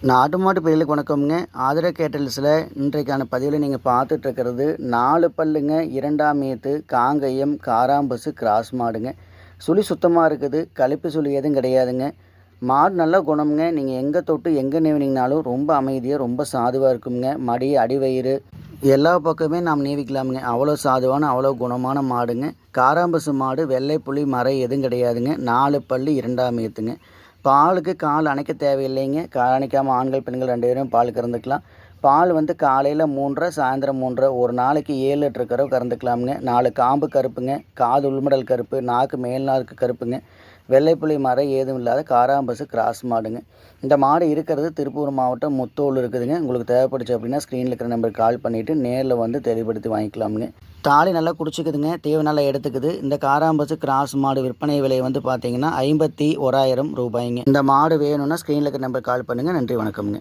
நாட்டு மாட்டு பிள்ளைகளுக்கு வணக்கம்ங்க. ஆதரவு கேட்டல்ஸில் இன்றைக்கான பதிவில் நீங்கள் பார்த்துட்ருக்கிறது 4 பல்லுங்க, 2ஆம் ஈத்து, காங்கயம், காராம்பசு, கிராஸ் மாடுங்க. சுழி சுத்தமாக இருக்குது, கழிப்பு சுழி எதுவும் கிடையாதுங்க. மாடு நல்ல குணம்ங்க. நீங்கள் எங்கே தொட்டு எங்கே நீவினீங்கனாலும் ரொம்ப அமைதியாக ரொம்ப சாதுவாக இருக்குங்க. மடி அடிவயிறு எல்லா பக்கமே நாம் நீவிக்கலாமுங்க. அவ்வளோ சாதுவான அவ்வளோ குணமான மாடுங்க. காராம்பசு மாடு வெள்ளை புலி மறை எதுவும் கிடையாதுங்க. 4 பல்லு 2ஆம் ஈத்துங்க. பாலுக்கு கால் அணைக்க தேவையில்லைங்க. கால் அணைக்காமல் ஆண்கள் பெண்கள் 2 பேரும் பால் கறந்துக்கலாம். பால் காலையில் 3:30 சாயந்தரம் 3:30 ஒரு நாளைக்கு 7 லிட்டர் கறவை கறந்துக்கலாமுங்க. 4 காம்பு கருப்புங்க, காது உள்மடல் கருப்பு, நாக்கு மேல் நாக்கு கருப்புங்க. வெள்ளைப்புலி மறை ஏதும் இல்லாத காராம்பசு கிராஸ் மாடுங்க. இந்த மாடு இருக்கிறது திருப்பூர் மாவட்டம் முத்தோல் இருக்குதுங்க. உங்களுக்கு தேவைப்படுச்சு அப்படின்னா ஸ்க்ரீனில் இருக்கிற நம்பருக்கு கால் பண்ணிவிட்டு நேரில் தெளிவுபடுத்தி வாங்கிக்கலாமுங்க. தாலி நல்லா குடிச்சிக்குதுங்க, தீவு நல்லா எடுத்துக்குது. இந்த காராம்பசு கிராஸ் மாடு விற்பனை விலை பார்த்தீங்கன்னா 51,000 ரூபாய்ங்க. இந்த மாடு வேணும்னா ஸ்க்ரீனில் இருக்கிற நம்பருக்கு கால் பண்ணுங்கள். நன்றி, வணக்கம்ங்க.